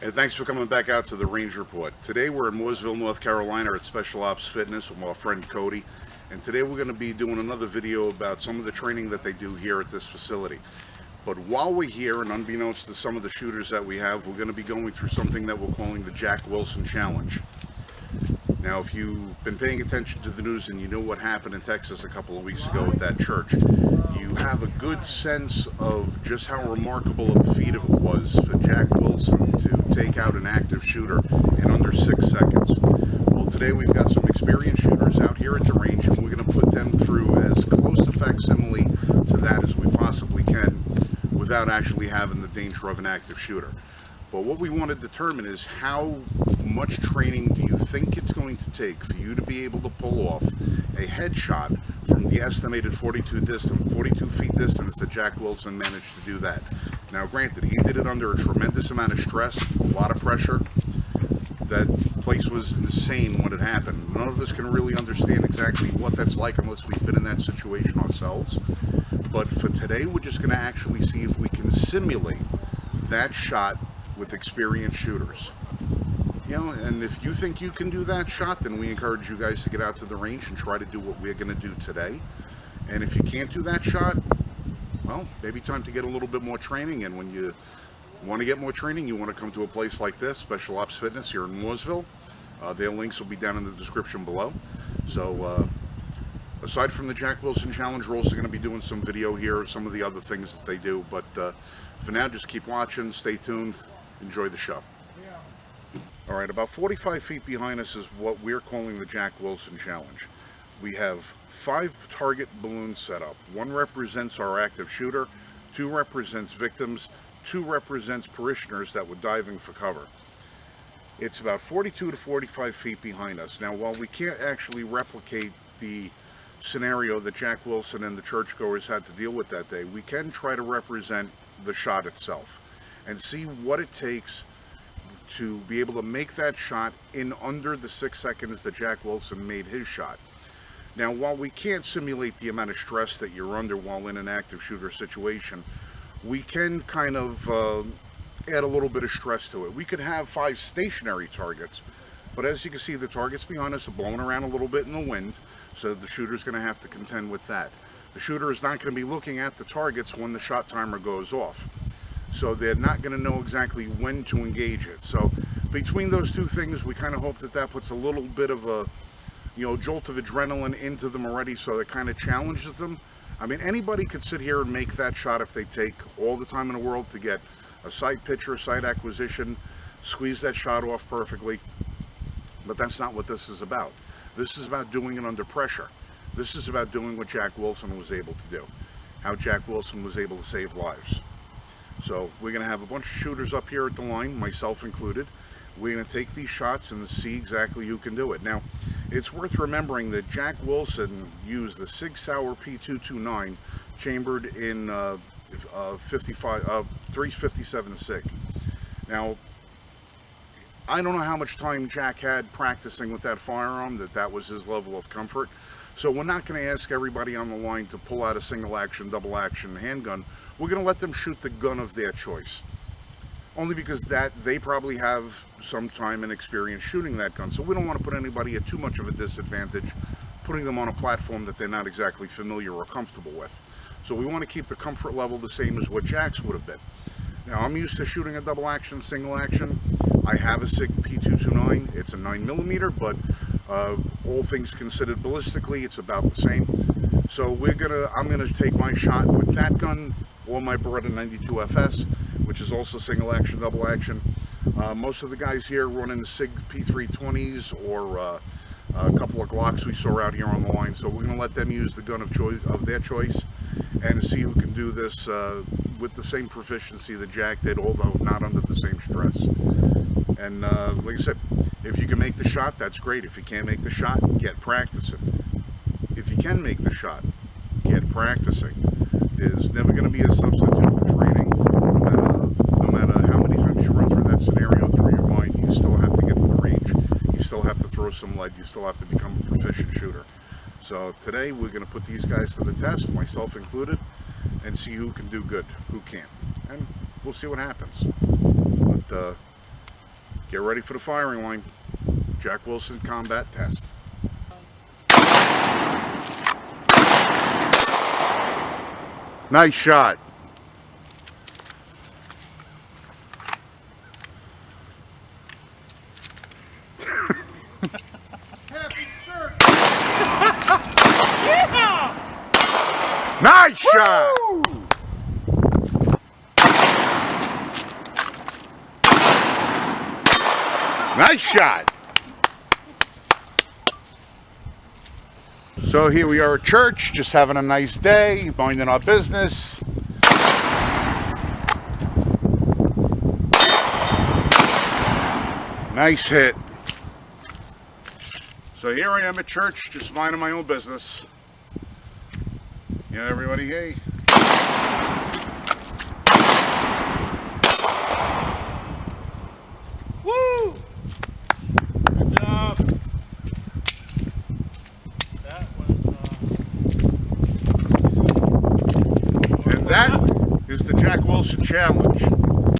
And thanks for coming back out to the Range Report. Today we're in Moorseville, North Carolina at Special Ops Fitness with my friend Cody. And today we're going to be doing another video about some of the training that they do here at this facility. But while we're here, and unbeknownst to some of the shooters that we have, we're going to be going through something that we're calling the Jack Wilson Challenge. Now, if you've been paying attention to the news and you know what happened in Texas a couple of weeks ago at that church, you have a good sense of just how remarkable of a feat it was for Jack Wilson to take out an active shooter in under 6 seconds. Well, today we've got some experienced shooters out here at the range, and we're going to put them through as close a facsimile to that as we possibly can without actually having the danger of an active shooter. But what we want to determine is how much training do you think it's going to take for you to be able to pull off a headshot from the estimated 42 feet distance that Jack Wilson managed to do that. Now granted, he did it under a tremendous amount of stress, a lot of pressure. That place was insane when it happened. None of us can really understand exactly what that's like unless we've been in that situation ourselves. But for today, we're just going to actually see if we can simulate that shot with experienced shooters. You know, and if you think you can do that shot, then we encourage you guys to get out to the range and try to do what we're going to do today. And if you can't do that shot, well, maybe time to get a little bit more training. And when you want to get more training, you want to come to a place like this, Special Ops Fitness here in Mooresville. Their links will be down in the description below. So aside from the Jack Wilson Challenge, we're also going to be doing some video here of some of the other things that they do. But for now, just keep watching, stay tuned, enjoy the show. All right, about 45 feet behind us is what we're calling the Jack Wilson Challenge. We have 5 target balloons set up. 1 represents our active shooter, 2 represents victims, 2 represents parishioners that were diving for cover. It's about 42 to 45 feet behind us. Now, while we can't actually replicate the scenario that Jack Wilson and the churchgoers had to deal with that day, we can try to represent the shot itself and see what it takes to be able to make that shot in under the 6 seconds that Jack Wilson made his shot. Now, while we can't simulate the amount of stress that you're under while in an active shooter situation, we can kind of add a little bit of stress to it. We could have 5 stationary targets, but as you can see, the targets behind us are blowing around a little bit in the wind, so the shooter's going to have to contend with that. The shooter is not going to be looking at the targets when the shot timer goes off, so they're not going to know exactly when to engage it. So between those two things, we kind of hope that that puts a little bit of a, jolt of adrenaline into them already, so it kind of challenges them. I mean, anybody could sit here and make that shot if they take all the time in the world to get a sight picture, sight acquisition, squeeze that shot off perfectly. But that's not what this is about. This is about doing it under pressure. This is about doing what Jack Wilson was able to do, how Jack Wilson was able to save lives. So we're going to have a bunch of shooters up here at the line, myself included. We're going to take these shots and see exactly who can do it. Now, it's worth remembering that Jack Wilson used the Sig Sauer P229 chambered in 357 SIG. Now, I don't know how much time Jack had practicing with that firearm, that was his level of comfort. So we're not going to ask everybody on the line to pull out a single action, double action handgun. We're going to let them shoot the gun of their choice. Only because they probably have some time and experience shooting that gun. So we don't want to put anybody at too much of a disadvantage, putting them on a platform that they're not exactly familiar or comfortable with. So we want to keep the comfort level the same as what Jack's would have been. Now, I'm used to shooting a double action, single action. I have a SIG P229. It's a 9mm, but all things considered ballistically, it's about the same. So I'm gonna take my shot with that gun or my Beretta 92 FS, which is also single action, double action. Most of the guys here running SIG P320s or a couple of Glocks we saw out here on the line. So we're gonna let them use the gun of their choice and see who can do this with the same proficiency that Jack did, although not under the same stress. And like I said, if you can make the shot, that's great. If you can't make the shot, get practicing. If you can make the shot, get practicing. There's never going to be a substitute for training. No matter how many times you run through that scenario through your mind, you still have to get to the range. You still have to throw some lead. You still have to become a proficient shooter. So today we're going to put these guys to the test, myself included, and see who can do good, who can't. And we'll see what happens. But Get ready for the firing line. Jack Wilson combat test. Nice shot. Happy church. Yeah! Nice shot. Woo! Nice shot. So here we are at church, just having a nice day, minding our business. Nice hit. So here I am at church, just minding my own business. Yeah, everybody, hey. Woo! Good job. That was, And that is the Jack Wilson Challenge.